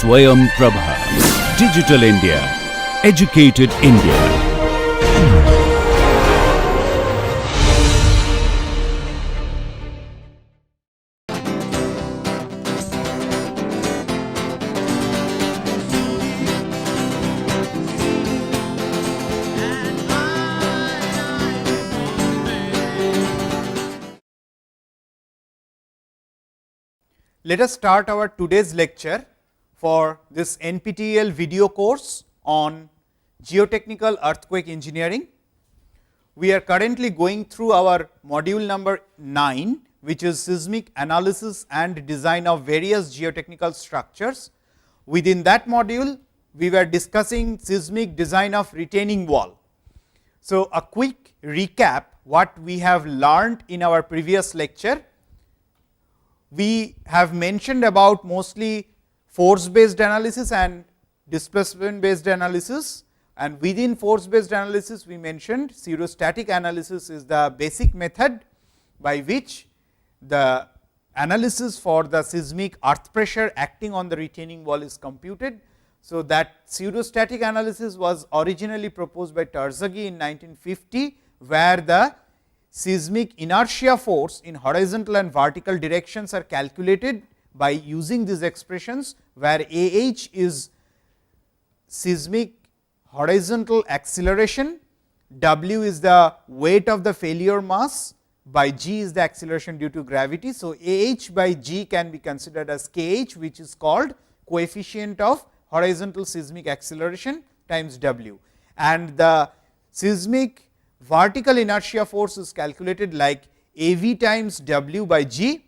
Swayam Prabha. Digital India. Educated India. Let us start our today's lecture for this NPTEL video course on Geotechnical Earthquake Engineering. We are currently going through our module number 9, which is seismic analysis and design of various geotechnical structures. Within that module, we were discussing seismic design of retaining wall. So, a quick recap what we have learned in our previous lecture. We have mentioned about mostly force based analysis and displacement based analysis, and within force based analysis we mentioned pseudostatic analysis is the basic method by which the analysis for the seismic earth pressure acting on the retaining wall is computed. So, that pseudostatic analysis was originally proposed by Terzaghi in 1950, where the seismic inertia force in horizontal and vertical directions are calculated by using these expressions, where Ah is seismic horizontal acceleration, W is the weight of the failure mass, by G is the acceleration due to gravity. So, Ah by G can be considered as Kh, which is called coefficient of horizontal seismic acceleration times W, and the seismic vertical inertia force is calculated like Av times W by G,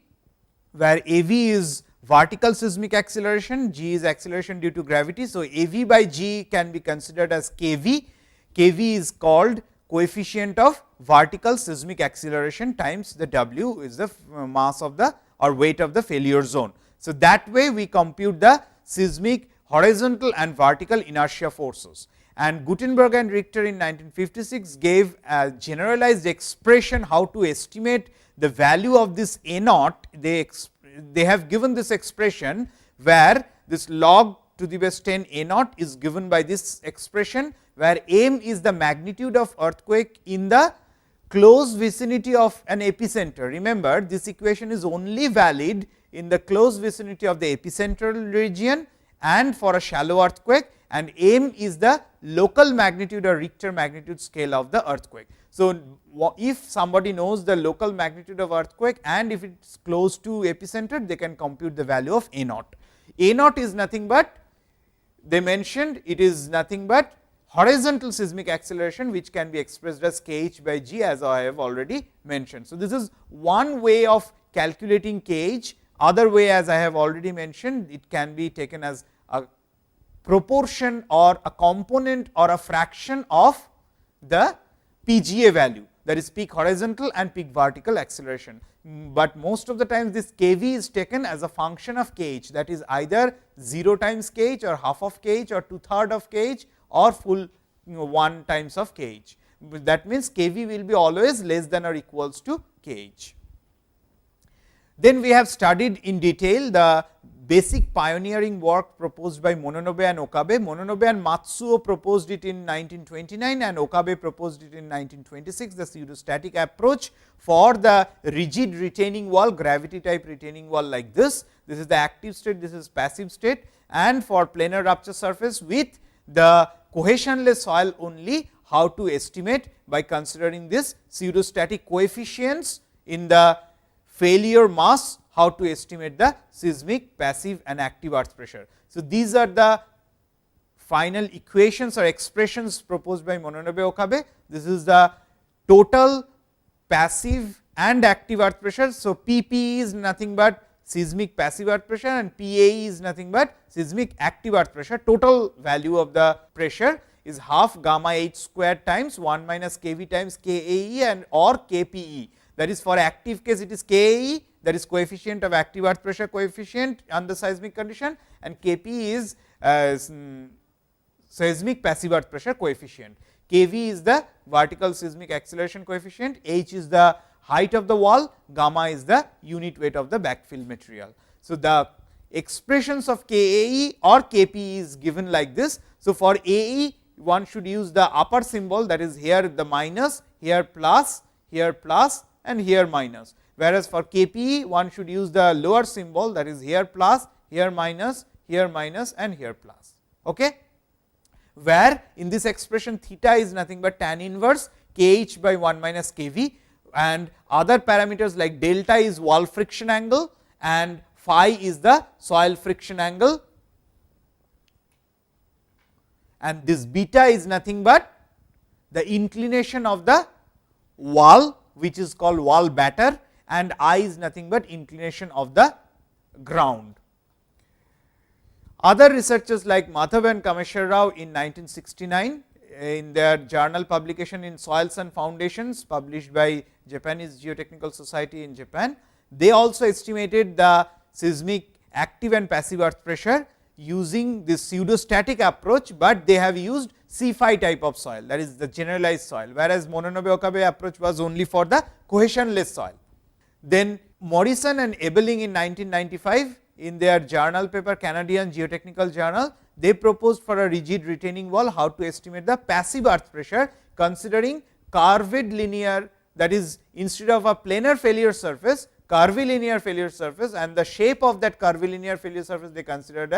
where Av is vertical seismic acceleration, G is acceleration due to gravity. So, Av by G can be considered as Kv. Kv is called coefficient of vertical seismic acceleration times the W is the mass of the or weight of the failure zone. So, that way we compute the seismic horizontal and vertical inertia forces. And Gutenberg and Richter in 1956 gave a generalized expression how to estimate the value of this A naught. They have given this expression, where this log to the base 10 A naught is given by this expression, where M is the magnitude of earthquake in the close vicinity of an epicenter. Remember, this equation is only valid in the close vicinity of the epicentral region and for a shallow earthquake, and M is the local magnitude or Richter magnitude scale of the earthquake. So, if somebody knows the local magnitude of earthquake and if it is close to epicenter, they can compute the value of A naught. A naught is nothing but, they mentioned it is nothing but horizontal seismic acceleration, which can be expressed as Kh by G, as I have already mentioned. So, this is one way of calculating Kh. Other way, as I have already mentioned, it can be taken as a proportion or a component or a fraction of the PGA value, that is peak horizontal and peak vertical acceleration. But most of the times this Kv is taken as a function of Kh, that is either 0 times Kh or half of Kh or 2/3 of Kh or full 1 times of Kh. That means, Kv will be always less than or equals to Kh. Then we have studied in detail the basic pioneering work proposed by Mononobe and Okabe. Mononobe and Matsuo proposed it in 1929 and Okabe proposed it in 1926, the pseudostatic approach for the rigid retaining wall, gravity type retaining wall like this. This is the active state, this is passive state, and for planar rupture surface with the cohesionless soil only, how to estimate by considering this pseudostatic coefficients in the failure mass, how to estimate the seismic, passive and active earth pressure. So, these are the final equations or expressions proposed by Mononobe Okabe. This is the total passive and active earth pressure. So, Pp is nothing but seismic passive earth pressure and PAE is nothing but seismic active earth pressure. Total value of the pressure is half gamma h square times 1 minus Kv times Kae and or Kpe. That is, for active case it is Kae, that is coefficient of active earth pressure coefficient under seismic condition, and Kp is seismic passive earth pressure coefficient. Kv is the vertical seismic acceleration coefficient, h is the height of the wall, gamma is the unit weight of the backfill material. So, the expressions of KAE or KPE is given like this. So, for AE one should use the upper symbol, that is here the minus, here plus and here minus, whereas for KPE one should use the lower symbol, that is here plus, here minus and here plus. Okay? Where in this expression theta is nothing but tan inverse KH by 1 minus KV, and other parameters like delta is wall friction angle and phi is the soil friction angle, and this beta is nothing but the inclination of the wall, which is called wall batter, and I is nothing but inclination of the ground. Other researchers like Madhav and Kameshwar Rao in 1969 in their journal publication in Soils and Foundations published by Japanese Geotechnical Society in Japan, they also estimated the seismic active and passive earth pressure using this pseudostatic approach, but they have used C5 type of soil, that is the generalized soil, whereas Mononobe Okabe approach was only for the cohesionless soil. Then Morrison and Ebeling in 1995 in their journal paper Canadian Geotechnical Journal, they proposed for a rigid retaining wall how to estimate the passive earth pressure considering curved linear, that is instead of a planar failure surface, curvilinear failure surface, and the shape of that curvilinear failure surface they considered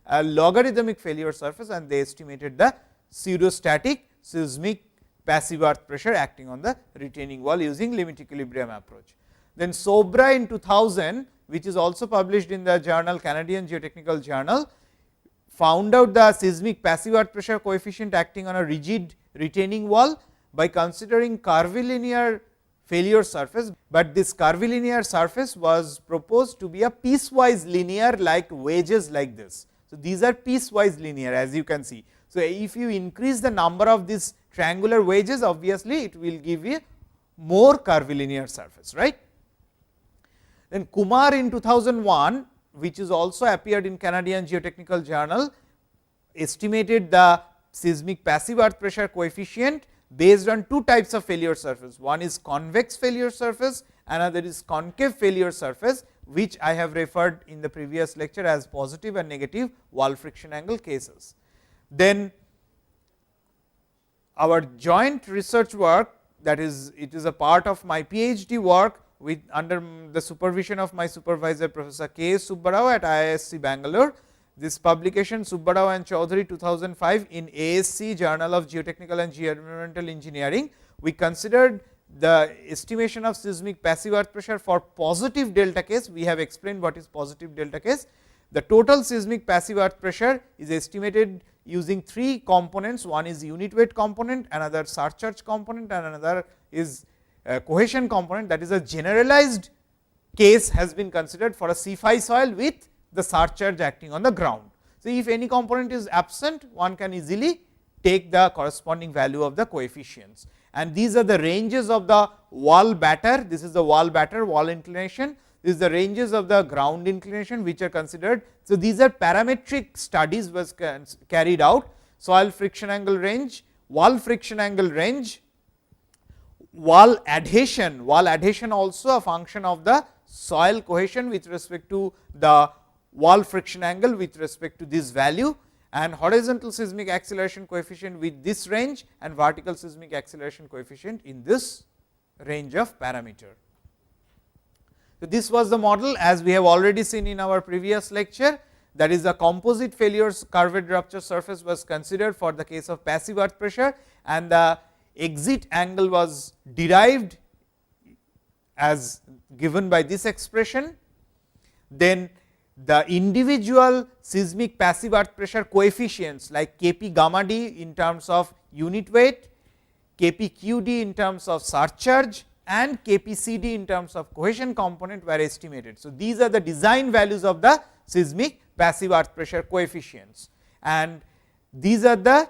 a logarithmic failure surface, and they estimated the pseudostatic seismic passive earth pressure acting on the retaining wall using limit equilibrium approach. Then Sobra in 2000, which is also published in the journal Canadian Geotechnical Journal, found out the seismic passive earth pressure coefficient acting on a rigid retaining wall by considering curvilinear failure surface, but this curvilinear surface was proposed to be a piecewise linear like wedges like this. So, these are piecewise linear as you can see. So, if you increase the number of these triangular wedges, obviously it will give you more curvilinear surface, right. Then Kumar in 2001, which is also appeared in Canadian Geotechnical Journal, estimated the seismic passive earth pressure coefficient based on two types of failure surface. One is convex failure surface, another is concave failure surface, which I have referred in the previous lecture as positive and negative wall friction angle cases. Then our joint research work, that is it is a part of my PhD work with under the supervision of my supervisor Professor K. Subbarao at IISc Bangalore. This publication Subbarao and Chaudhary 2005 in ASC Journal of Geotechnical and Geoenvironmental Engineering, we considered the estimation of seismic passive earth pressure for positive delta case. We have explained what is positive delta case. The total seismic passive earth pressure is estimated using three components. One is unit weight component, another surcharge component, and another is cohesion component, that is a generalized case has been considered for a C5 soil with the surcharge acting on the ground. So, if any component is absent, one can easily take the corresponding value of the coefficients, and these are the ranges of the wall batter. This is the wall batter wall inclination, this is the ranges of the ground inclination which are considered. So, these are parametric studies was carried out, soil friction angle range, wall friction angle range, wall adhesion also a function of the soil cohesion with respect to the wall friction angle with respect to this value, and horizontal seismic acceleration coefficient with this range and vertical seismic acceleration coefficient in this range of parameter. So, this was the model as we have already seen in our previous lecture, that is the composite failures curved rupture surface was considered for the case of passive earth pressure, and the exit angle was derived as given by this expression. Then the individual seismic passive earth pressure coefficients like Kp gamma d in terms of unit weight, Kp qd in terms of surcharge, and Kp cd in terms of cohesion component were estimated. So, these are the design values of the seismic passive earth pressure coefficients, and these are the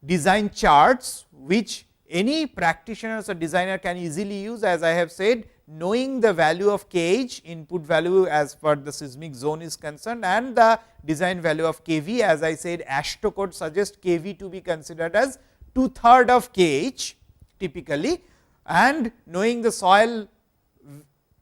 design charts which any practitioners or designer can easily use. As I have said, knowing the value of Kh input value as per the seismic zone is concerned, and the design value of Kv, as I said AASHTO code suggests Kv to be considered as 2/3 of Kh typically, and knowing the soil,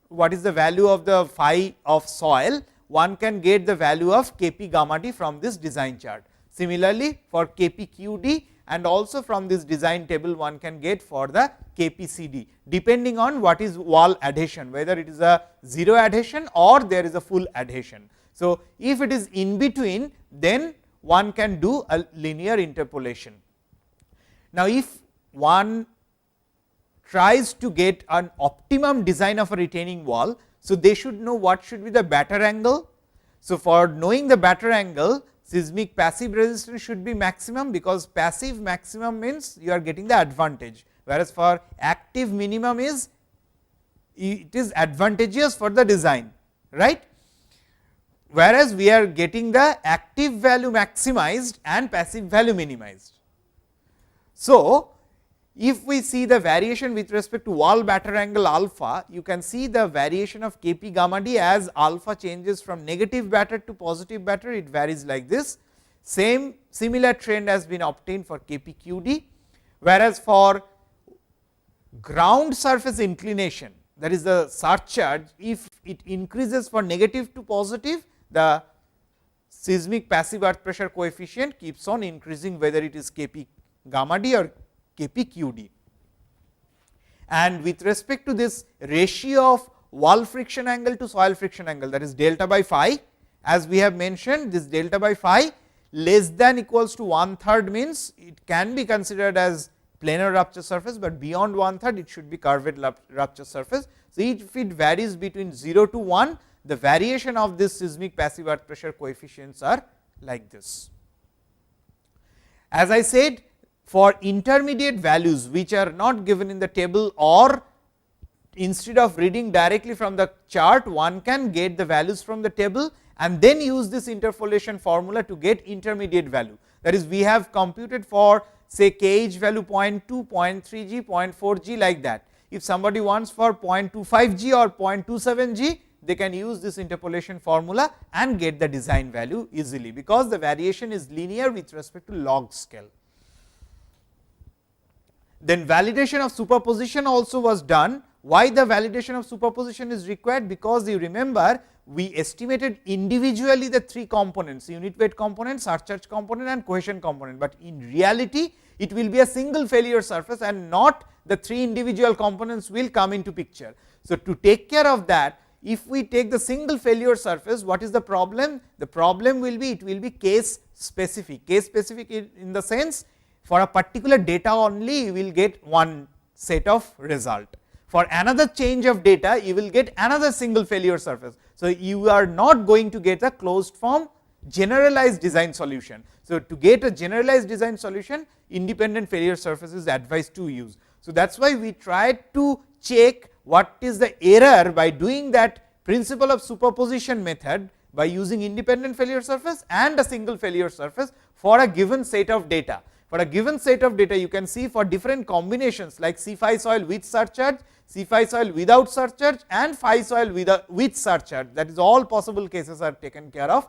what is the value of the phi of soil, one can get the value of Kp gamma d from this design chart. Similarly, for Kp qd and also from this design table one can get for the Kp cd, depending on what is wall adhesion, whether it is a 0 adhesion or there is a full adhesion. So, if it is in between, then one can do a linear interpolation. Now, if one tries to get an optimum design of a retaining wall, so they should know what should be the batter angle. So, for knowing the batter angle, seismic passive resistance should be maximum, because passive maximum means you are getting the advantage, whereas for active minimum is it is advantageous for the design, right. Whereas, we are getting the active value maximized and passive value minimized. So, if we see the variation with respect to wall batter angle alpha, you can see the variation of Kp gamma d as alpha changes from negative batter to positive batter, it varies like this. Similar trend has been obtained for Kp qd, whereas for ground surface inclination, that is the surcharge, if it increases for negative to positive, the seismic passive earth pressure coefficient keeps on increasing, whether it is Kp gamma d or Kp qd. And with respect to this ratio of wall friction angle to soil friction angle, that is delta by phi, as we have mentioned, this delta by phi less than equals to 1/3 means it can be considered as planar rupture surface, but beyond 1/3 it should be curved rupture surface. So, if it varies between 0 to 1, the variation of this seismic passive earth pressure coefficients are like this. As I said, for intermediate values which are not given in the table, or instead of reading directly from the chart, one can get the values from the table and then use this interpolation formula to get intermediate value. That is, we have computed for say kh value 0.2, 0.3 g, 0.4 g, like that. If somebody wants for 0.25 g or 0.27 g, they can use this interpolation formula and get the design value easily, because the variation is linear with respect to log scale. Then validation of superposition also was done. Why the validation of superposition is required? Because you remember, we estimated individually the 3 components, unit weight component, surcharge component and cohesion component, but in reality it will be a single failure surface and not the 3 individual components will come into picture. So, to take care of that, if we take the single failure surface, what is the problem? The problem will be, it will be case specific in the sense, for a particular data only you will get one set of result. For another change of data you will get another single failure surface. So, you are not going to get a closed form generalized design solution. So, to get a generalized design solution, independent failure surface is advised to use. So, that is why we tried to check what is the error by doing that principle of superposition method by using independent failure surface and a single failure surface for a given set of data. For a given set of data, you can see for different combinations like C5 soil with surcharge, C5 soil without surcharge and phi soil with surcharge, that is all possible cases are taken care of.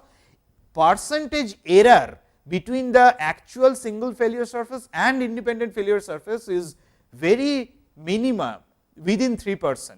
Percentage error between the actual single failure surface and independent failure surface is very minimum, within 3%,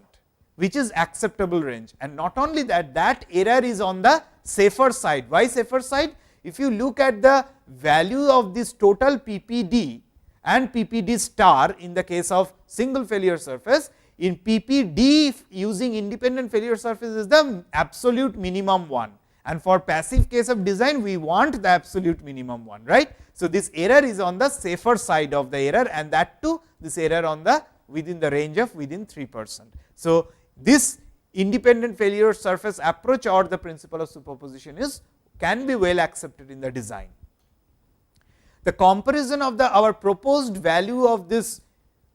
which is acceptable range. And not only that, that error is on the safer side. Why safer side? If you look at the value of this total PPD and PPD star in the case of single failure surface, in PPD using independent failure surface is the absolute minimum one, and for passive case of design we want the absolute minimum one, right. So, this error is on the safer side of the error, and that too this error on the within the range of within 3%. So, this independent failure surface approach or the principle of superposition is can be well accepted in the design. The comparison of our proposed value of this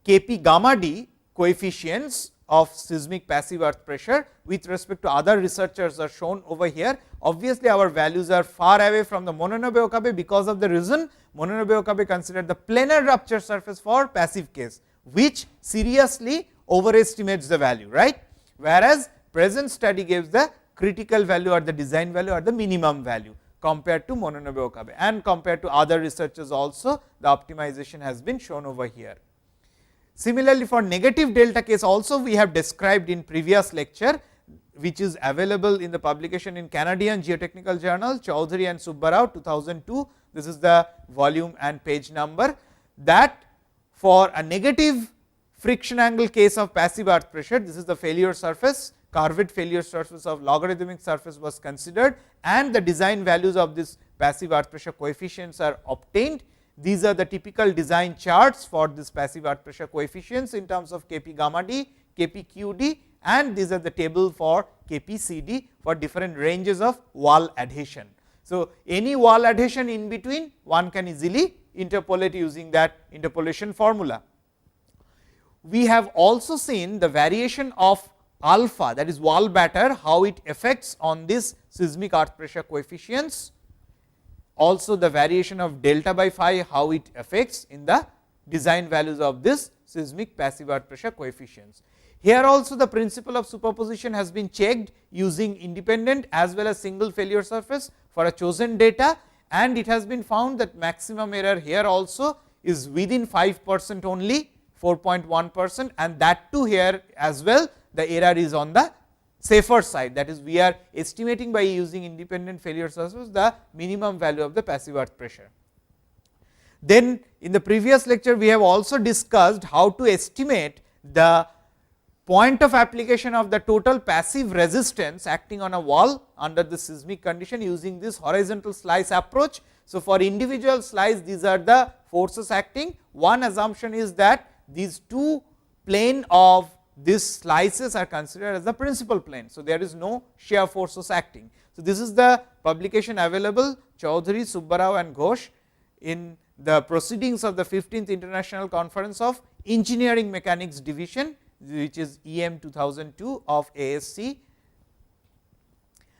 Kp gamma d coefficients of seismic passive earth pressure with respect to other researchers are shown over here. Obviously, our values are far away from the Mononobe-Okabe, because of the reason Mononobe-Okabe considered the planar rupture surface for passive case, which seriously overestimates the value, right. Whereas, present study gives the critical value or the design value or the minimum value compared to Mononobe-Okabe, and compared to other researchers also the optimization has been shown over here. Similarly, for negative delta case also we have described in previous lecture, which is available in the publication in Canadian Geotechnical Journal, Chaudhary and Subbarao 2002. This is the volume and page number, that for a negative friction angle case of passive earth pressure, this is the failure surface, curved failure surface of logarithmic surface was considered, and the design values of this passive earth pressure coefficients are obtained. These are the typical design charts for this passive earth pressure coefficients in terms of Kp gamma d, Kp q d, and these are the table for Kp c d for different ranges of wall adhesion. So, any wall adhesion in between one can easily interpolate using that interpolation formula. We have also seen the variation of alpha, that is wall batter, how it affects on this seismic earth pressure coefficients, also the variation of delta by phi, how it affects in the design values of this seismic passive earth pressure coefficients. Here also the principle of superposition has been checked using independent as well as single failure surface for a chosen data, and it has been found that maximum error here also is within 5% only, 4.1%, and that too here as well the error is on the safer side, that is we are estimating by using independent failure surface the minimum value of the passive earth pressure. Then in the previous lecture we have also discussed how to estimate the point of application of the total passive resistance acting on a wall under the seismic condition using this horizontal slice approach. So, for individual slice these are the forces acting. One assumption is that these two plane of these slices are considered as the principal plane. So, there is no shear forces acting. So, this is the publication available, Chaudhary, Subbarao and Ghosh in the proceedings of the 15th International Conference of Engineering Mechanics Division, which is EM 2002 of ASC.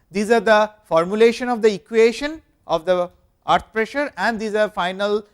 These are the formulation of the equation of the earth pressure, and these are final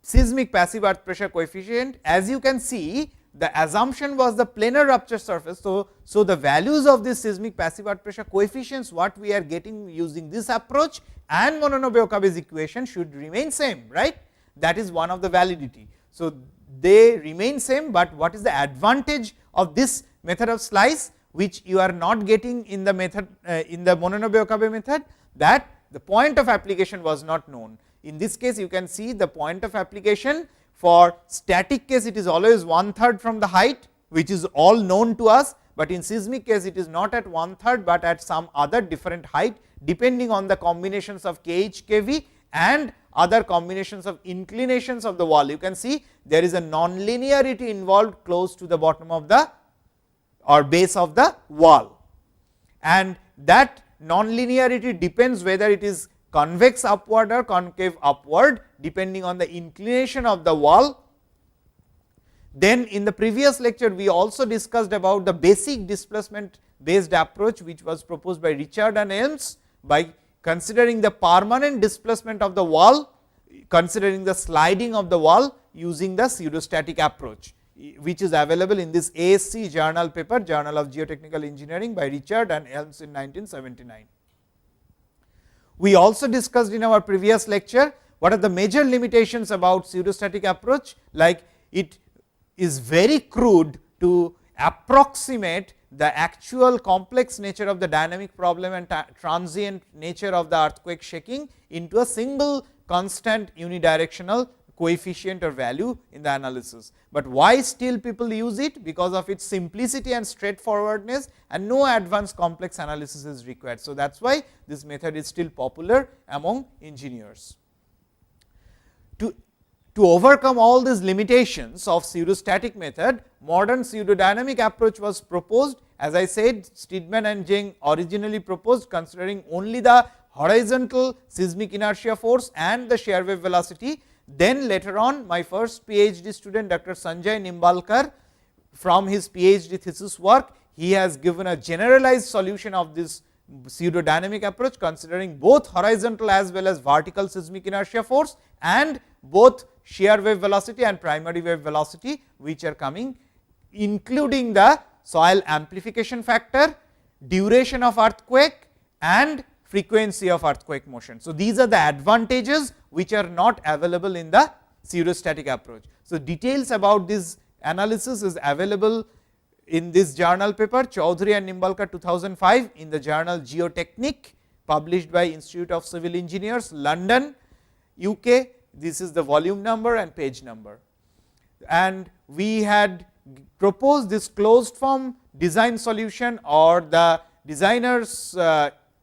seismic passive earth pressure coefficient. As you can see, the assumption was the planar rupture surface. So, the values of this seismic passive earth pressure coefficients what we are getting using this approach and Mononobe-Okabe's equation should remain same, right. That is one of the validity. So, they remain same, but what is the advantage of this method of slice which you are not getting in the method in the Mononobe-Okabe method, that the point of application was not known. In this case you can see the point of application for static case it is always 1/3 from the height, which is all known to us, but in seismic case it is not at 1/3, but at some other different height depending on the combinations of kh, kv and other combinations of inclinations of the wall. You can see there is a non-linearity involved close to the bottom of the or base of the wall, and that non-linearity depends whether it is convex upward or concave upward depending on the inclination of the wall. Then in the previous lecture we also discussed about the basic displacement based approach which was proposed by Richard and Elms by considering the permanent displacement of the wall, considering the sliding of the wall using the pseudostatic approach, which is available in this ASC journal paper, Journal of Geotechnical Engineering by Richard and Elms in 1979. We also discussed in our previous lecture what are the major limitations about pseudostatic approach, like it is very crude to approximate the actual complex nature of the dynamic problem and transient nature of the earthquake shaking into a single constant unidirectional coefficient or value in the analysis. But why still people use it? Because of its simplicity and straightforwardness, and no advanced complex analysis is required. So, that is why this method is still popular among engineers. To overcome all these limitations of pseudostatic method, modern pseudodynamic approach was proposed. As I said, Steedman and Zheng originally proposed considering only the horizontal seismic inertia force and the shear wave velocity. Then later on my first PhD student Dr. Sanjay Nimbalkar, from his PhD thesis work, he has given a generalized solution of this pseudodynamic approach considering both horizontal as well as vertical seismic inertia force and both shear wave velocity and primary wave velocity, which are coming, including the soil amplification factor, duration of earthquake and frequency of earthquake motion. So, these are the advantages which are not available in the pseudostatic approach. So, details about this analysis is available in this journal paper Chaudhary and Nimbalkar 2005 in the journal Geotechnic, published by Institute of Civil Engineers, London, UK. This is the volume number and page number. And we had proposed this closed form design solution, or the designer's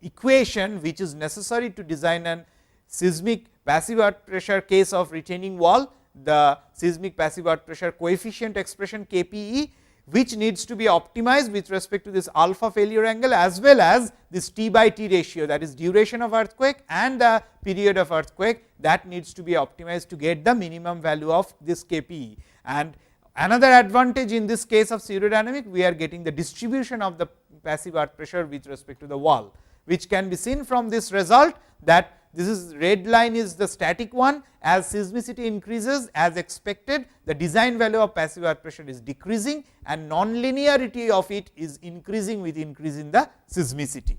equation which is necessary to design an seismic passive earth pressure case of retaining wall, the seismic passive earth pressure coefficient expression KPE, which needs to be optimized with respect to this alpha failure angle as well as this T by T ratio, that is duration of earthquake and the period of earthquake, that needs to be optimized to get the minimum value of this KPE. And another advantage in this case of pseudodynamic, we are getting the distribution of the passive earth pressure with respect to the wall, which can be seen from this result, that this is red line is the static one. As seismicity increases, as expected, the design value of passive earth pressure is decreasing and non-linearity of it is increasing with increase in the seismicity.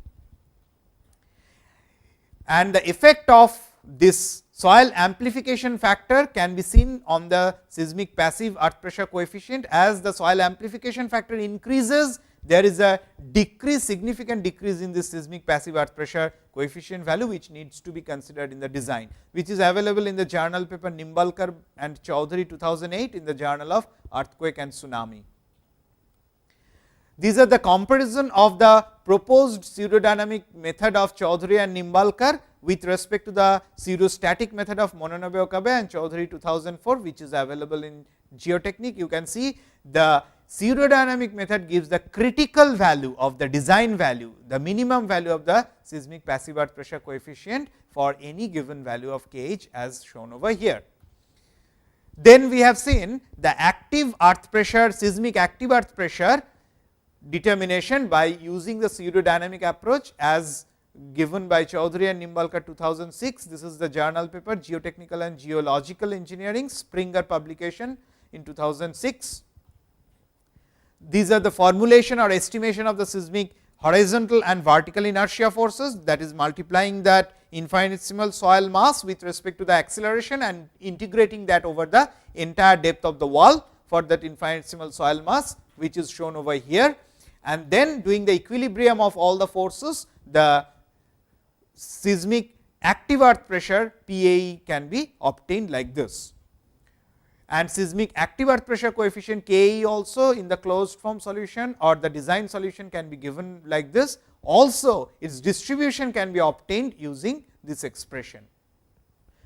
And the effect of this soil amplification factor can be seen on the seismic passive earth pressure coefficient. As the soil amplification factor increases, there is a decrease, significant decrease in this seismic passive earth pressure coefficient value, which needs to be considered in the design, which is available in the journal paper Nimbalkar and Chaudhary 2008 in the journal of Earthquake and Tsunami. These are the comparison of the proposed pseudodynamic method of Chaudhary and Nimbalkar with respect to the pseudostatic method of Mononobe Okabe and Chaudhary 2004, which is available in Geotechnic. You can see the pseudodynamic method gives the critical value of the design value, the minimum value of the seismic passive earth pressure coefficient for any given value of kH as shown over here. Then we have seen the active earth pressure, seismic active earth pressure determination by using the pseudodynamic approach as given by Chaudhary and Nimbalkar 2006. This is the journal paper Geotechnical and Geological Engineering, Springer publication in 2006. These are the formulation or estimation of the seismic horizontal and vertical inertia forces, that is multiplying that infinitesimal soil mass with respect to the acceleration and integrating that over the entire depth of the wall for that infinitesimal soil mass, which is shown over here. And then doing the equilibrium of all the forces, the seismic active earth pressure PAE can be obtained like this. And seismic active earth pressure coefficient KE also in the closed form solution or the design solution can be given like this. Also its distribution can be obtained using this expression,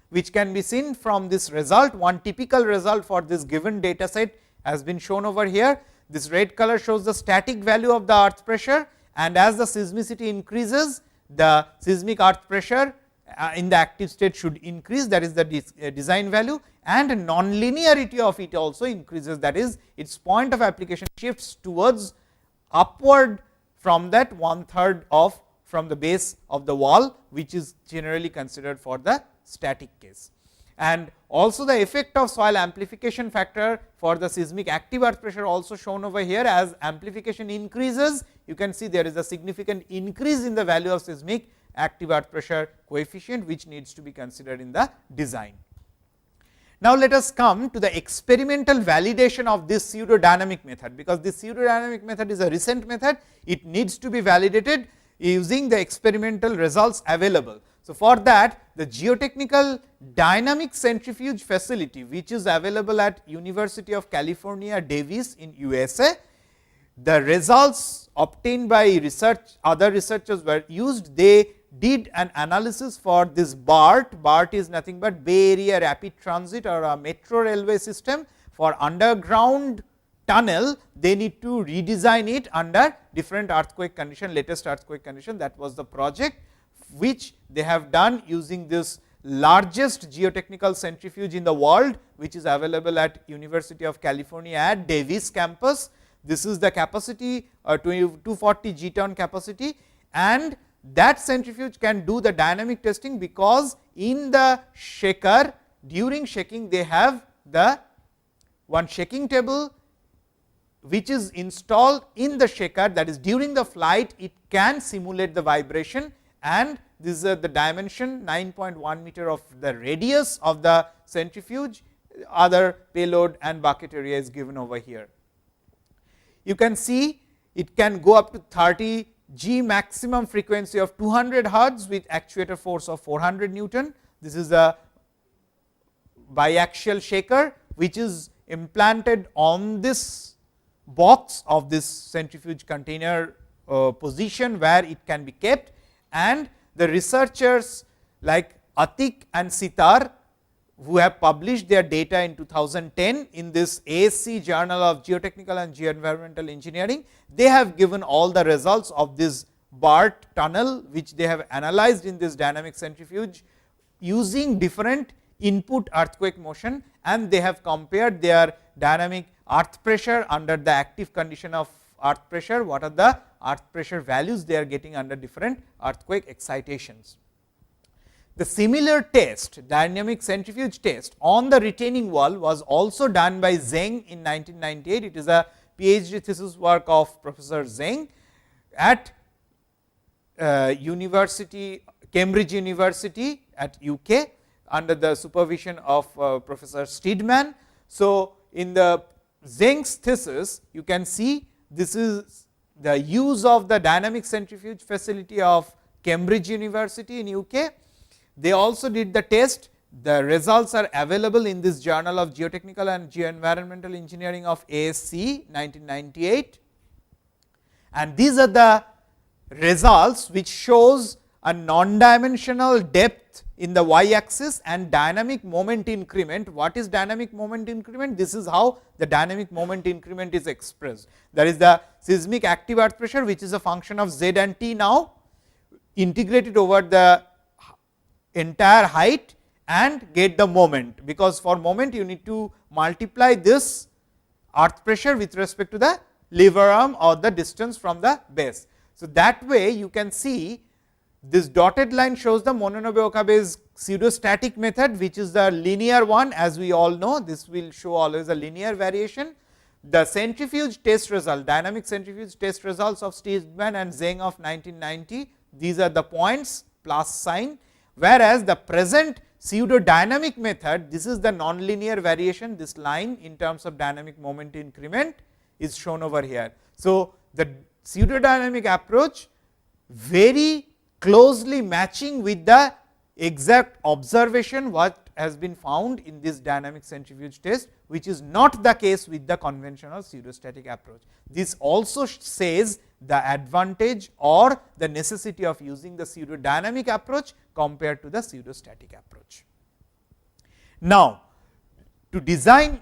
which can be seen from this result. One typical result for this given data set has been shown over here. This red color shows the static value of the earth pressure, and as the seismicity increases, the seismic earth pressure in the active state should increase, that is the design value, and non-linearity of it also increases, that is its point of application shifts towards upward from that 1/3 of from the base of the wall, which is generally considered for the static case. And also the effect of soil amplification factor for the seismic active earth pressure also shown over here. As amplification increases, you can see there is a significant increase in the value of seismic active earth pressure coefficient, which needs to be considered in the design. Now, let us come to the experimental validation of this pseudodynamic method, because this pseudodynamic method is a recent method. It needs to be validated using the experimental results available. So, for that the geotechnical dynamic centrifuge facility, which is available at University of California Davis in USA, the results obtained by other researchers were used. They did an analysis for this BART. BART is nothing but Bay Area Rapid Transit or a metro railway system. For underground tunnel, they need to redesign it under different earthquake condition, latest earthquake condition. That was the project which they have done using this largest geotechnical centrifuge in the world, which is available at University of California at Davis campus. This is the capacity 240 G ton capacity, and that centrifuge can do the dynamic testing, because in the shaker during shaking they have the one shaking table which is installed in the shaker, that is during the flight it can simulate the vibration, and this is the dimension 9.1 meter of the radius of the centrifuge. Other payload and bucket area is given over here. you can see it can go up to 30 G maximum frequency of 200 hertz with actuator force of 400 Newton. This is a biaxial shaker which is implanted on this box of this centrifuge container position where it can be kept, and the researchers like Atik and Sitar, who have published their data in 2010 in this ASC Journal of Geotechnical and Geoenvironmental Engineering. They have given all the results of this BART tunnel, which they have analyzed in this dynamic centrifuge using different input earthquake motion, and they have compared their dynamic earth pressure under the active condition of earth pressure, what are the earth pressure values they are getting under different earthquake excitations. The similar test, dynamic centrifuge test on the retaining wall, was also done by Zheng in 1998. It is a PhD thesis work of Professor Zheng at Cambridge University at UK under the supervision of Professor Steedman. So, in the Zheng's thesis, you can see this is the use of the dynamic centrifuge facility of Cambridge University in UK. They also did the test. The results are available in this Journal of Geotechnical and Geoenvironmental Engineering of ASC 1998. And these are the results which shows a non-dimensional depth in the y axis and dynamic moment increment. What is dynamic moment increment? This is how the dynamic moment increment is expressed. There is the seismic active earth pressure, which is a function of z and t now integrated over the entire height and get the moment, because for moment you need to multiply this earth pressure with respect to the lever arm or the distance from the base. So, that way you can see this dotted line shows the Mononobe-Okabe's pseudostatic method, which is the linear one, as we all know. This will show always a linear variation. The centrifuge test result, dynamic centrifuge test results of Steedman and Zheng of 1990, these are the points plus sign, whereas the present pseudo dynamic method, this is the nonlinear variation, this line in terms of dynamic moment increment is shown over here. So, the pseudo dynamic approach very closely matching with the exact observation what has been found in this dynamic centrifuge test, which is not the case with the conventional pseudostatic approach. This also says the advantage or the necessity of using the pseudo dynamic approach compared to the pseudostatic approach. Now, to design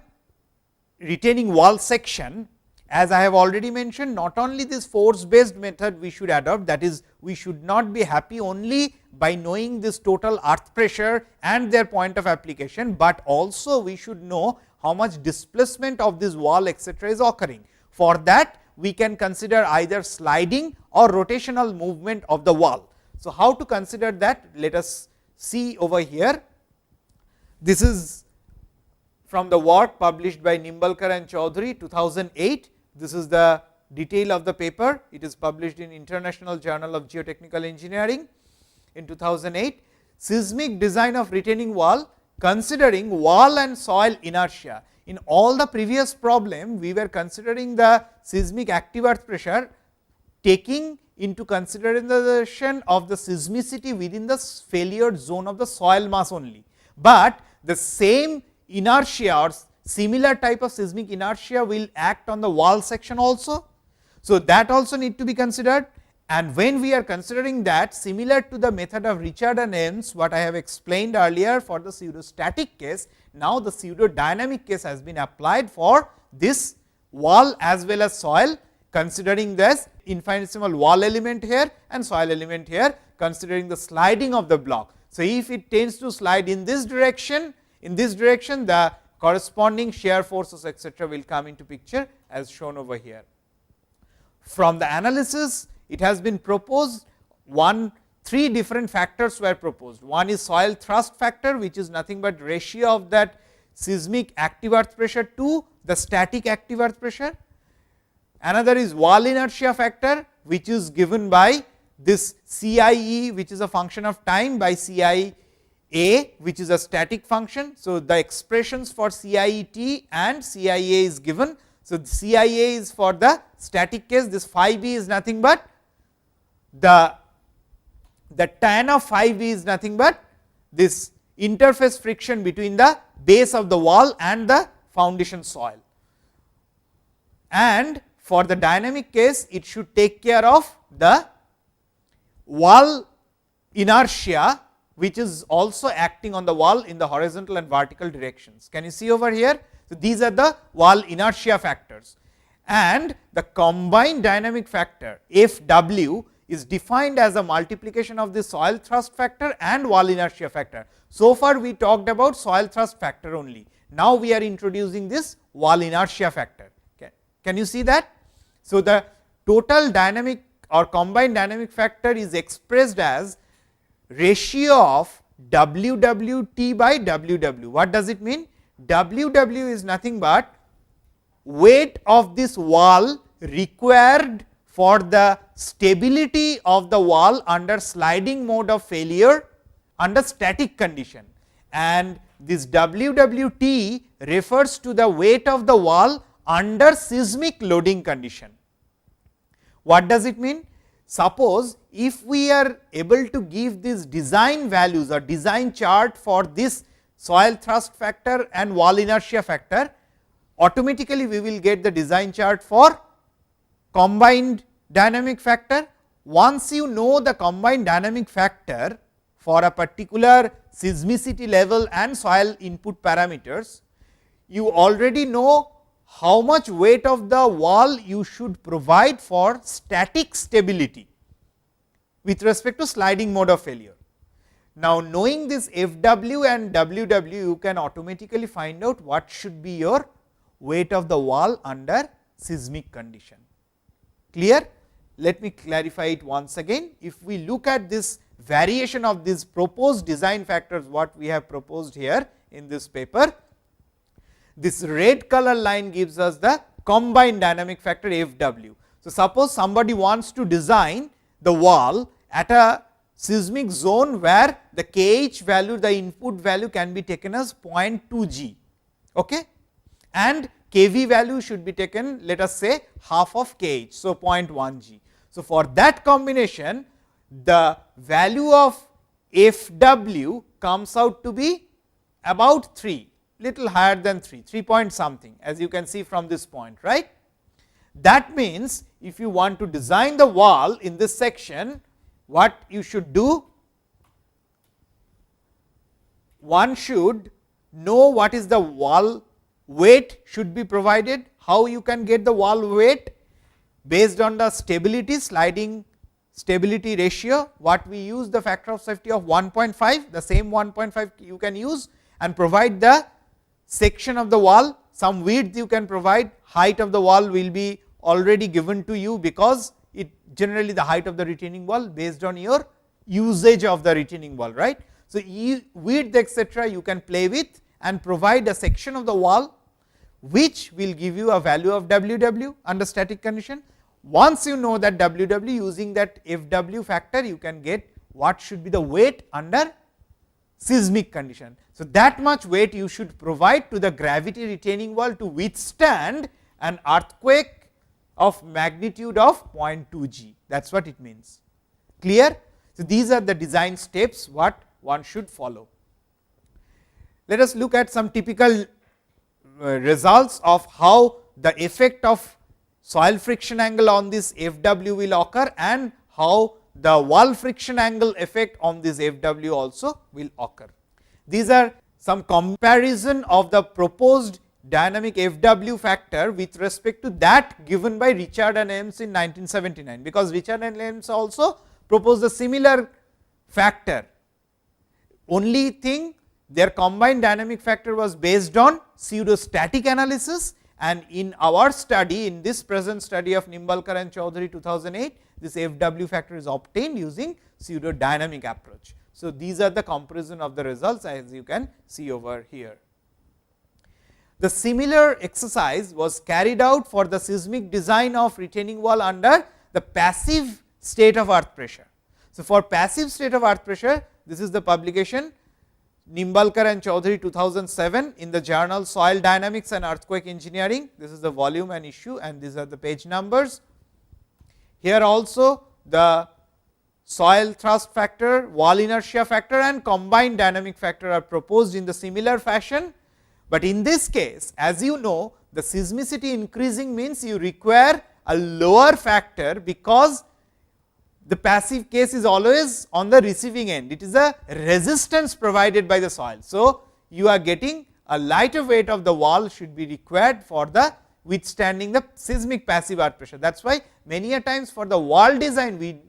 retaining wall section, as I have already mentioned, not only this force based method we should adopt, that is, we should not be happy only by knowing this total earth pressure and their point of application, but also we should know how much displacement of this wall etc. is occurring. For that, we can consider either sliding or rotational movement of the wall. So, how to consider that? Let us see over here. This is from the work published by Nimbalkar and Chaudhary 2008. This is the detail of the paper. It is published in International Journal of Geotechnical Engineering in 2008. Seismic design of retaining wall considering wall and soil inertia. In all the previous problem, we were considering the seismic active earth pressure taking into consideration of the seismicity within the failure zone of the soil mass only, but the same inertia or similar type of seismic inertia will act on the wall section also. So, that also need to be considered, and when we are considering that, similar to the method of Richard and Ames what I have explained earlier for the pseudostatic case, now the pseudo dynamic case has been applied for this wall as well as soil, considering this infinitesimal wall element here and soil element here, considering the sliding of the block. So, if it tends to slide in this direction, the corresponding shear forces etc. will come into picture as shown over here. From the analysis, it has been proposed three different factors were proposed. One is soil thrust factor, which is nothing but ratio of that seismic active earth pressure to the static active earth pressure. Another is wall inertia factor, which is given by this CIE, which is a function of time, by CIA, which is a static function. So, the expressions for CIET and CIA is given. So, CIA is for the static case, this phi b is nothing but the tan of phi b is nothing but this interface friction between the base of the wall and the foundation soil. And for the dynamic case, it should take care of the wall inertia, which is also acting on the wall in the horizontal and vertical directions. Can you see over here? So, these are the wall inertia factors, and the combined dynamic factor Fw is defined as a multiplication of the soil thrust factor and wall inertia factor. So far we talked about soil thrust factor only. Now we are introducing this wall inertia factor. Can you see that? So, the total dynamic or combined dynamic factor is expressed as ratio of WWT by WW. What does it mean? WW is nothing but weight of this wall required for the stability of the wall under sliding mode of failure under static condition, and this WWT refers to the weight of the wall under seismic loading condition. What does it mean? Suppose if we are able to give these design values or design chart for this soil thrust factor and wall inertia factor, automatically we will get the design chart for combined dynamic factor. Once you know the combined dynamic factor for a particular seismicity level and soil input parameters, you already know how much weight of the wall you should provide for static stability with respect to sliding mode of failure. Now, knowing this Fw and Ww, you can automatically find out what should be your weight of the wall under seismic condition. Clear? Let me clarify it once again. If we look at this variation of these proposed design factors, what we have proposed here in this paper, this red color line gives us the combined dynamic factor Fw. So, suppose somebody wants to design the wall at a seismic zone where the Kh value, the input value can be taken as 0.2 G, okay, and Kv value should be taken, let us say half of Kh, so 0.1 G. So, for that combination, the value of Fw comes out to be about 3, little higher than 3 point something, as you can see from this point, right. That means, if you want to design the wall in this section, what you should do? One should know what is the wall weight should be provided. How you can get the wall weight? Based on the stability, sliding stability ratio, what we use the factor of safety of 1.5, the same 1.5 you can use, and provide the section of the wall, some width you can provide, height of the wall will be already given to you, because it generally the height of the retaining wall based on your usage of the retaining wall, right. So, width etc. you can play with and provide a section of the wall, which will give you a value of Ww under static condition. Once you know that Ww, using that Fw factor, you can get what should be the weight under seismic condition. So, that much weight you should provide to the gravity retaining wall to withstand an earthquake of magnitude of 0.2 G, that is what it means. Clear? So, these are the design steps what one should follow. Let us look at some typical results of how the effect of soil friction angle on this Fw will occur, and how the wall friction angle effect on this Fw also will occur. These are some comparison of the proposed dynamic Fw factor with respect to that given by Richard and Ames in 1979, because Richard and Ames also proposed a similar factor. Only thing, their combined dynamic factor was based on pseudostatic analysis, and in our study, in this present study of Nimbalkar and Chaudhary 2008, this Fw factor is obtained using pseudo dynamic approach. So, these are the comparison of the results, as you can see over here. The similar exercise was carried out for the seismic design of retaining wall under the passive state of earth pressure. So, for passive state of earth pressure, this is the publication Nimbalkar and Chaudhary 2007 in the journal Soil Dynamics and Earthquake Engineering. This is the volume and issue, and these are the page numbers. Here also the soil thrust factor, wall inertia factor and combined dynamic factor are proposed in the similar fashion, but in this case, as you know, the seismicity increasing means you require a lower factor, because the passive case is always on the receiving end. It is a resistance provided by the soil. So, you are getting a lighter weight of the wall should be required for the withstanding the seismic passive earth pressure. That is why many a times for the wall design we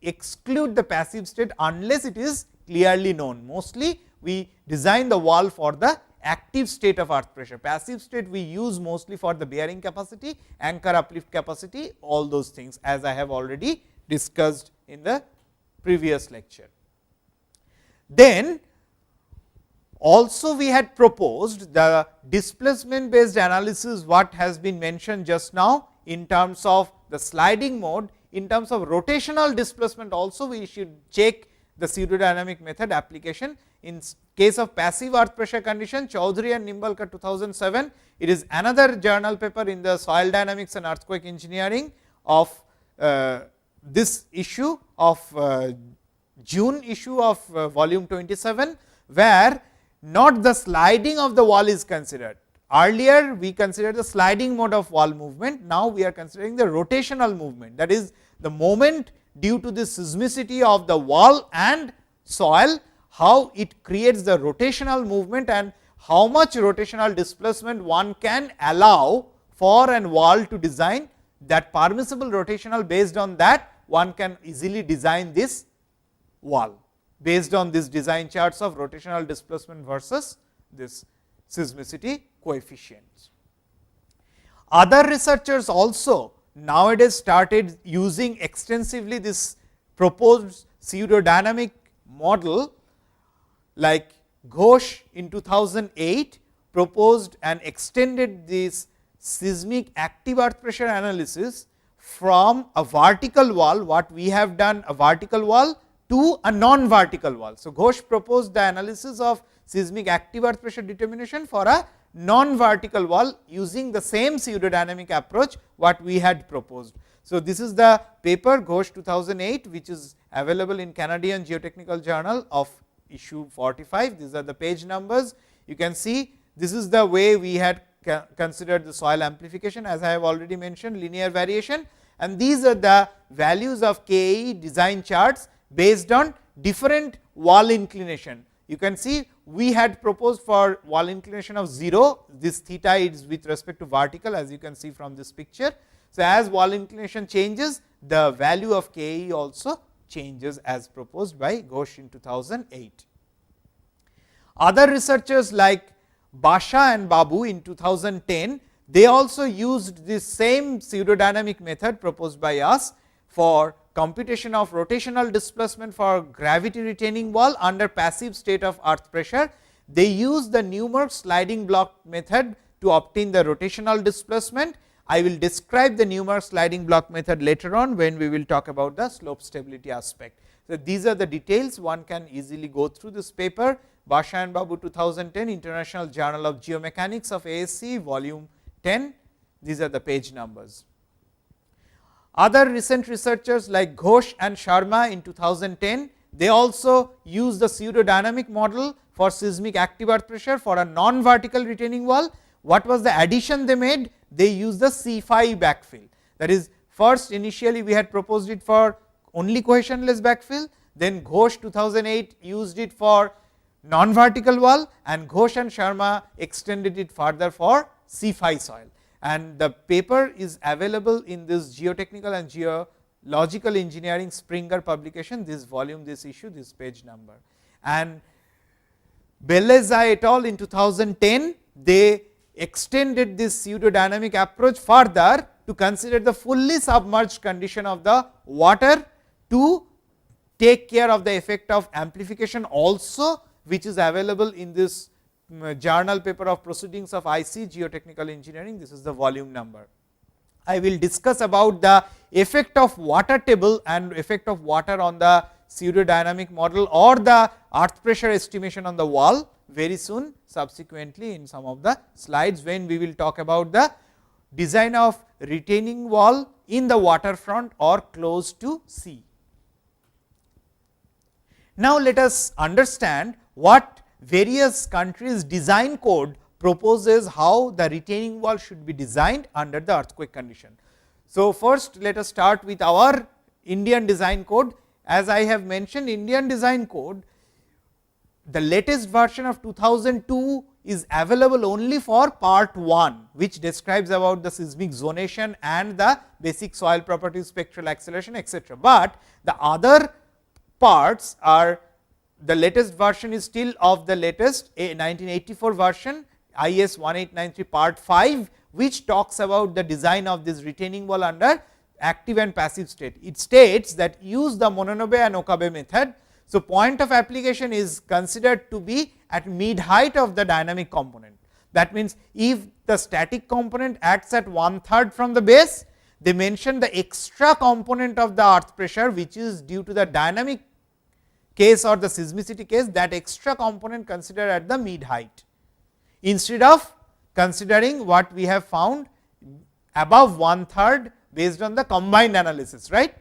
exclude the passive state unless it is clearly known. Mostly we design the wall for the active state of earth pressure. Passive state we use mostly for the bearing capacity, anchor uplift capacity, all those things, as I have already discussed in the previous lecture. Then also we had proposed the displacement based analysis, what has been mentioned just now in terms of the sliding mode. In terms of rotational displacement also we should check the pseudodynamic method application. In case of passive earth pressure condition, Chaudhary and Nimbalkar 2007, it is another journal paper in the Soil Dynamics and Earthquake Engineering of this issue of June issue of volume 27, where not the sliding of the wall is considered. Earlier we considered the sliding mode of wall movement, now we are considering the rotational movement, that is the moment due to the seismicity of the wall and soil, how it creates the rotational movement and how much rotational displacement one can allow for an wall to design. That permissible rotational, based on that one can easily design this wall based on this design charts of rotational displacement versus this seismicity coefficients. Other researchers also nowadays started using extensively this proposed pseudodynamic model, like Ghosh in 2008 proposed and extended this seismic active earth pressure analysis from a vertical wall, what we have done a vertical wall, to a non-vertical wall. So, Ghosh proposed the analysis of seismic active earth pressure determination for a non-vertical wall using the same pseudodynamic approach what we had proposed. So, this is the paper Ghosh 2008, which is available in Canadian Geotechnical Journal of issue 45. These are the page numbers. You can see this is the way we had considered the soil amplification, as I have already mentioned, linear variation, and these are the values of KE design charts based on different wall inclination. You can see we had proposed for wall inclination of 0, this theta is with respect to vertical, as you can see from this picture. So, as wall inclination changes, the value of KE also changes as proposed by Ghosh in 2008. Other researchers like Basha and Babu in 2010, they also used this same pseudodynamic method proposed by us for computation of rotational displacement for gravity retaining wall under passive state of earth pressure. They use the Newmark sliding block method to obtain the rotational displacement. I will describe the Newmark sliding block method later on when we will talk about the slope stability aspect. So, these are the details, one can easily go through this paper. Basha and Babu 2010, International Journal of Geomechanics of ASC, volume 10, these are the page numbers. Other recent researchers like Ghosh and Sharma in 2010, they also use the pseudodynamic model for seismic active earth pressure for a non-vertical retaining wall. What was the addition they made? They used the C5 backfill. That is, first initially we had proposed it for only cohesionless backfill, then Ghosh 2008 used it for non-vertical wall, and Ghosh and Sharma extended it further for C5 soil. And the paper is available in this Geotechnical and Geological Engineering Springer publication, this volume, this issue, this page number. And Bellezza et al. In 2010, they extended this pseudodynamic approach further to consider the fully submerged condition of the water to take care of the effect of amplification also, which is available in this journal paper of proceedings of IC Geotechnical Engineering. This is the volume number. I will discuss about the effect of water table and effect of water on the pseudodynamic model or the earth pressure estimation on the wall very soon, subsequently in some of the slides, when we will talk about the design of retaining wall in the waterfront or close to sea. Now, let us understand what various countries' design code proposes how the retaining wall should be designed under the earthquake condition. So, first let us start with our Indian design code. As I have mentioned, Indian design code, the latest version of 2002 is available only for part 1, which describes about the seismic zonation and the basic soil properties, spectral acceleration, etc. But the other parts are, the latest version is still of the latest 1984 version, IS 1893 part 5, which talks about the design of this retaining wall under active and passive state. It states that use the Mononobe and Okabe method. So, point of application is considered to be at mid height of the dynamic component. That means, if the static component acts at 1/3 from the base, they mention the extra component of the earth pressure, which is due to the dynamic case or the seismicity case, that extra component considered at the mid height, instead of considering what we have found above 1/3 based on the combined analysis, right.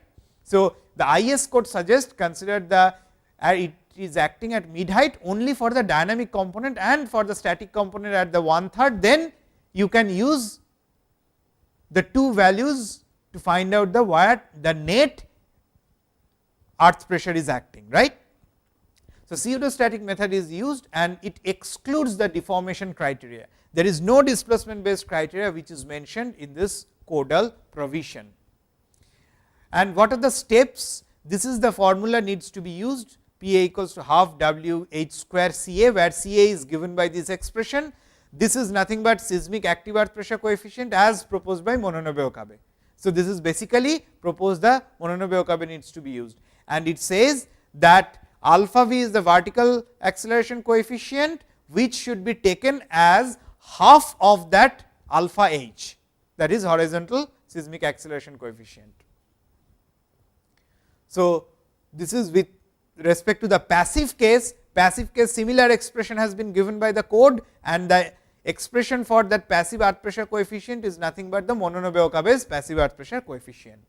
So, the IS code suggests consider the it is acting at mid height only for the dynamic component, and for the static component at the 1/3, then you can use the two values to find out the what the net earth pressure is acting, right. So, pseudostatic method is used and it excludes the deformation criteria. There is no displacement based criteria which is mentioned in this codal provision. And what are the steps? This is the formula needs to be used, P A equals to half W H square C A, where C A is given by this expression. This is nothing but seismic active earth pressure coefficient as proposed by Mononobe Okabe. So, this is basically proposed the Mononobe Okabe needs to be used, and it says that alpha v is the vertical acceleration coefficient, which should be taken as half of that alpha h, that is horizontal seismic acceleration coefficient. So, this is with respect to the passive case similar expression has been given by the code, and the expression for that passive earth pressure coefficient is nothing but the Mononobe Okabe's passive earth pressure coefficient.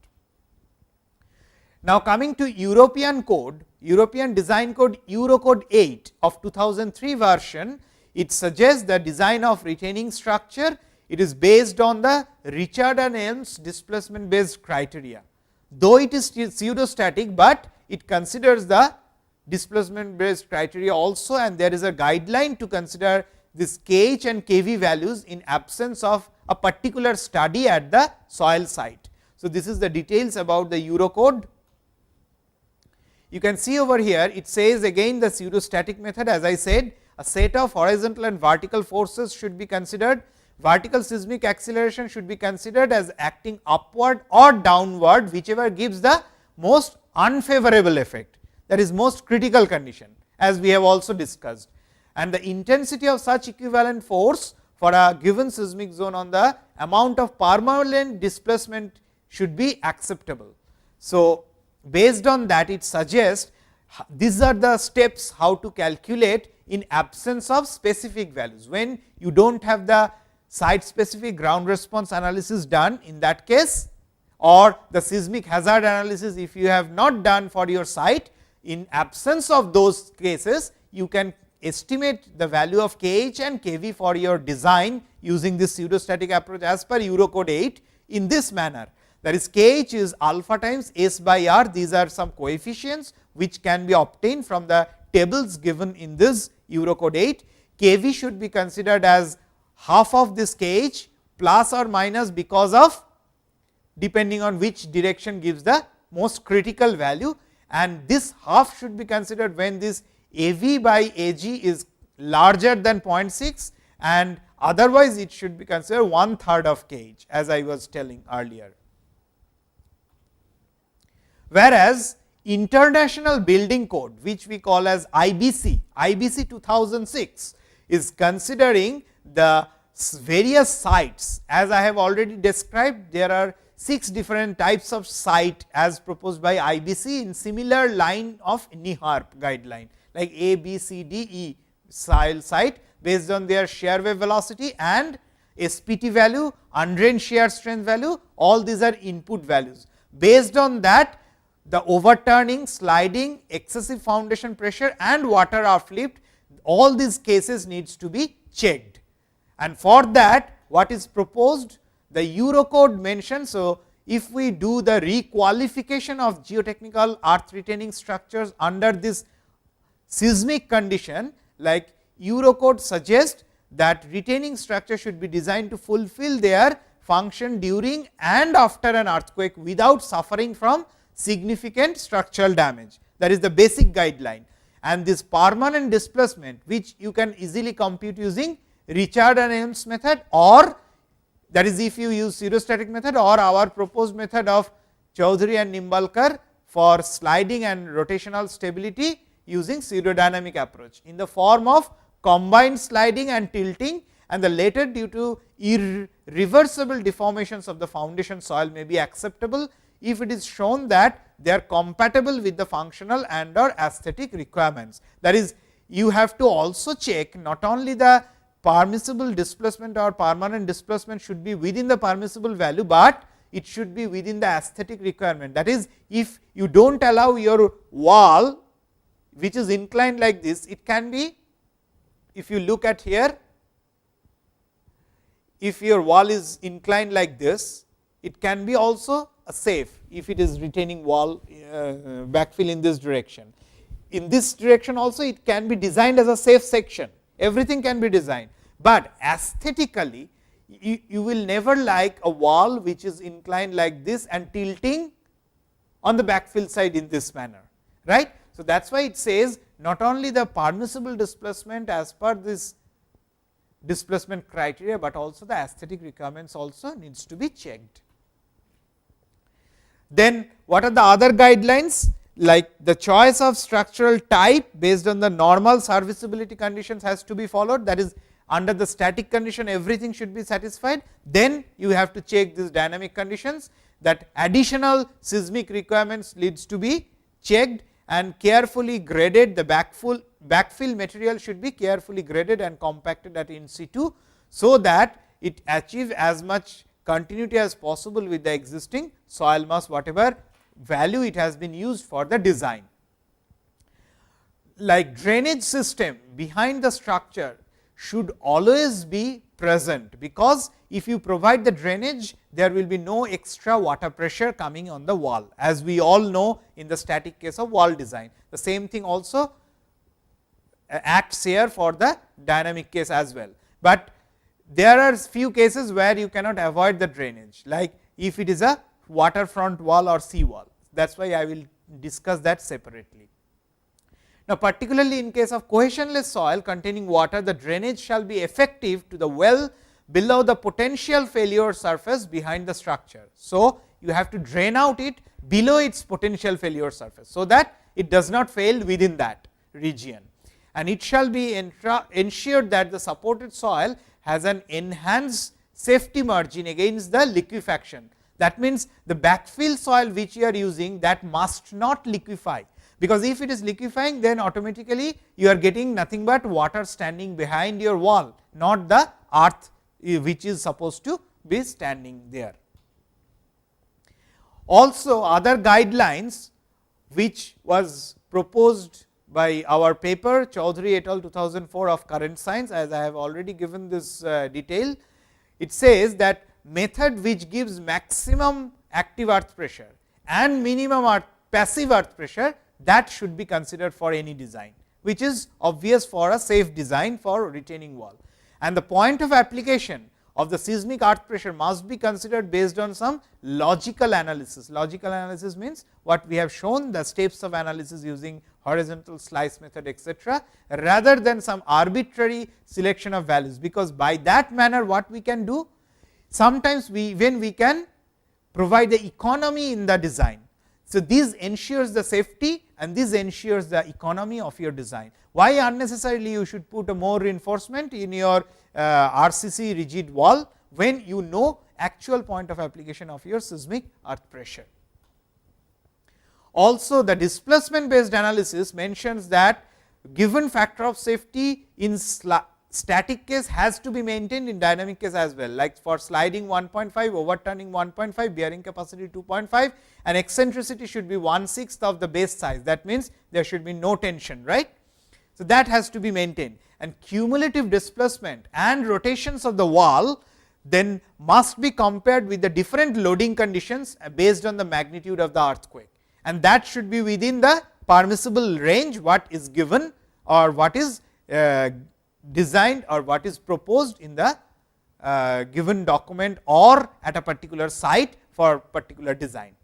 Now, coming to European code, European design code Eurocode 8 of 2003 version, it suggests the design of retaining structure. It is based on the Richard and Elms displacement based criteria. Though it is pseudostatic, but it considers the displacement based criteria also, and there is a guideline to consider this kh and kv values in absence of a particular study at the soil site. So, this is the details about the Eurocode. You can see over here, it says again the pseudostatic method, as I said, a set of horizontal and vertical forces should be considered. Vertical seismic acceleration should be considered as acting upward or downward, whichever gives the most unfavorable effect, that is most critical condition, as we have also discussed, and the intensity of such equivalent force for a given seismic zone on the amount of permanent displacement should be acceptable. So, based on that, it suggests these are the steps how to calculate in absence of specific values. When you do not have the site specific ground response analysis done in that case, or the seismic hazard analysis if you have not done for your site, in absence of those cases, you can estimate the value of kh and kv for your design using this pseudostatic approach as per Eurocode 8 in this manner. That is, kh is alpha times s by r. These are some coefficients which can be obtained from the tables given in this Eurocode 8. kv should be considered as half of this kh plus or minus, because of depending on which direction gives the most critical value, and this half should be considered when this AV by AG is larger than 0.6, and otherwise it should be considered 1/3 of kh, as I was telling earlier. Whereas, International Building Code, which we call as IBC 2006, is considering the various sites. As I have already described, there are 6 different types of site as proposed by IBC in similar line of NIHARP guideline, like A, B, C, D, E soil site based on their shear wave velocity and SPT value, undrained shear strength value, all these are input values. Based on that, the overturning, sliding, excessive foundation pressure and water uplift, all these cases needs to be checked. And for that, what is proposed? The Eurocode mentions. So, if we do the requalification of geotechnical earth retaining structures under this seismic condition, like Eurocode suggests that retaining structure should be designed to fulfill their function during and after an earthquake without suffering from significant structural damage. That is the basic guideline. And this permanent displacement, which you can easily compute using Richard and Ames method, or that is if you use pseudostatic method, or our proposed method of Chaudhary and Nimbalkar for sliding and rotational stability using pseudodynamic approach in the form of combined sliding and tilting, and the latter due to irreversible deformations of the foundation soil may be acceptable if it is shown that they are compatible with the functional and or aesthetic requirements. That is, you have to also check not only the permissible displacement or permanent displacement should be within the permissible value, but it should be within the aesthetic requirement. That is, if you do not allow your wall which is inclined like this, it can be, if you look at here, if your wall is inclined like this, it can be also a safe if it is retaining wall backfill in this direction. In this direction also it can be designed as a safe section, everything can be designed, but aesthetically you will never like a wall which is inclined like this and tilting on the backfill side in this manner, right. So, that is why it says not only the permissible displacement as per this displacement criteria, but also the aesthetic requirements also needs to be checked. Then what are the other guidelines? Like the choice of structural type based on the normal serviceability conditions has to be followed, that is under the static condition everything should be satisfied. Then you have to check these dynamic conditions, that additional seismic requirements needs to be checked and carefully graded. The backfill material should be carefully graded and compacted at in situ, so that it achieve as much continuity as possible with the existing soil mass, whatever value it has been used for the design. Like drainage system behind the structure should always be present, because if you provide the drainage, there will be no extra water pressure coming on the wall, as we all know in the static case of wall design. The same thing also acts here for the dynamic case as well, but there are few cases where you cannot avoid the drainage, like if it is a waterfront wall or sea wall. That is why I will discuss that separately. Now, particularly in case of cohesionless soil containing water, the drainage shall be effective to the well below the potential failure surface behind the structure. So, you have to drain out it below its potential failure surface, so that it does not fail within that region, and it shall be ensured that the supported soil has an enhanced safety margin against the liquefaction. That means, the backfill soil which you are using, that must not liquefy, because if it is liquefying, then automatically you are getting nothing but water standing behind your wall, not the earth which is supposed to be standing there. Also, other guidelines which was proposed by our paper Chaudhary et al. 2004 of current science, as I have already given this detail. It says that method which gives maximum active earth pressure and minimum passive earth pressure, that should be considered for any design, which is obvious for a safe design for retaining wall. And the point of application of the seismic earth pressure must be considered based on some logical analysis. Logical analysis means what we have shown, the steps of analysis using horizontal slice method, etc., rather than some arbitrary selection of values, because by that manner what we can do, sometimes when we can provide the economy in the design. So, this ensures the safety and this ensures the economy of your design. Why unnecessarily you should put a more reinforcement in your RCC rigid wall, when you know actual point of application of your seismic earth pressure. Also, the displacement based analysis mentions that given factor of safety in static case has to be maintained in dynamic case as well, like for sliding 1.5, overturning 1.5, bearing capacity 2.5 and eccentricity should be 1/6 of the base size. That means, there should be no tension, right. So, that has to be maintained, and cumulative displacement and rotations of the wall then must be compared with the different loading conditions based on the magnitude of the earthquake, and that should be within the permissible range what is given or what is designed or what is proposed in the given document or at a particular site for particular design.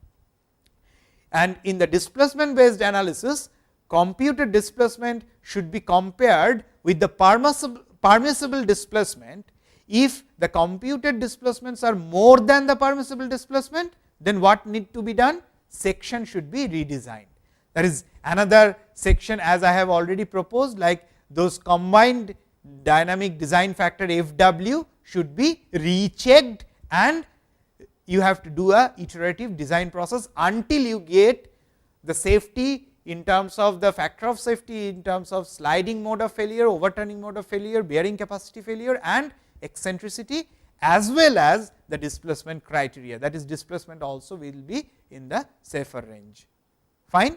And in the displacement based analysis, computed displacement should be compared with the permissible displacement. If the computed displacements are more than the permissible displacement, then what need to be done? Section should be redesigned. That is another section, as I have already proposed, like those combined dynamic design factor FW should be rechecked, and you have to do a iterative design process until you get the safety in terms of the factor of safety, in terms of sliding mode of failure, overturning mode of failure, bearing capacity failure and eccentricity, as well as the displacement criteria, that is displacement also will be in the safer range. Fine.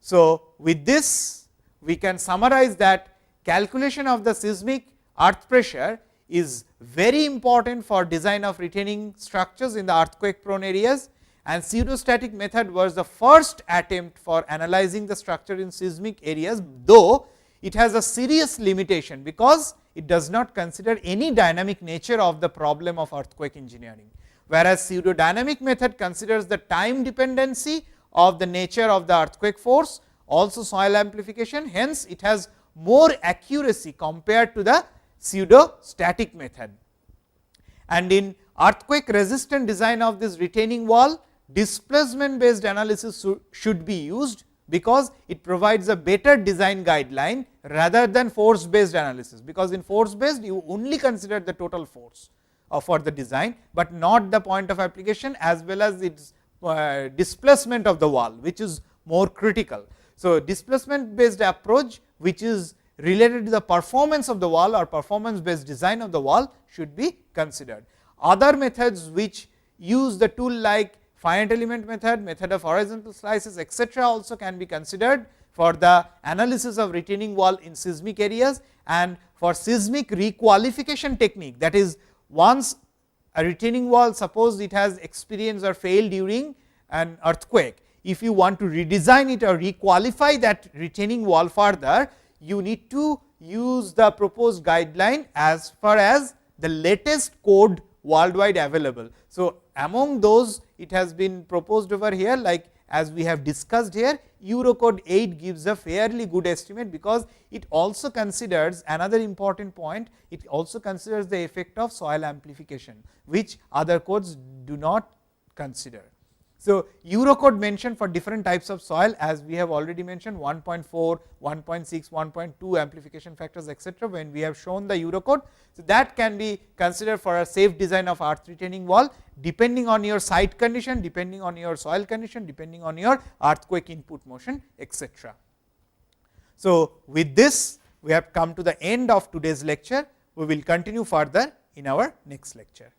So, with this we can summarize that calculation of the seismic earth pressure is very important for design of retaining structures in the earthquake prone areas, and pseudostatic method was the first attempt for analyzing the structure in seismic areas, though it has a serious limitation, because it does not consider any dynamic nature of the problem of earthquake engineering, whereas pseudodynamic method considers the time dependency of the nature of the earthquake force, also soil amplification. Hence, it has more accuracy compared to the pseudostatic method. And in earthquake resistant design of this retaining wall, displacement based analysis should be used, because it provides a better design guideline rather than force based analysis, because in force based you only consider the total force for the design, but not the point of application as well as its displacement of the wall, which is more critical. So, displacement based approach, which is related to the performance of the wall or performance based design of the wall, should be considered. Other methods which use the tool like finite element method, method of horizontal slices, etc., also can be considered for the analysis of retaining wall in seismic areas, and for seismic requalification technique, that is, once a retaining wall, suppose it has experienced or failed during an earthquake, if you want to redesign it or requalify that retaining wall further, you need to use the proposed guideline as far as the latest code worldwide available. So, among those it has been proposed over here, like as we have discussed here, Eurocode 8 gives a fairly good estimate, because it also considers another important point, it also considers the effect of soil amplification, which other codes do not consider. So, Eurocode mentioned for different types of soil, as we have already mentioned 1.4, 1.6, 1.2 amplification factors, etc., when we have shown the Eurocode. So, that can be considered for a safe design of earth retaining wall, depending on your site condition, depending on your soil condition, depending on your earthquake input motion, etc. So, with this we have come to the end of today's lecture. We will continue further in our next lecture.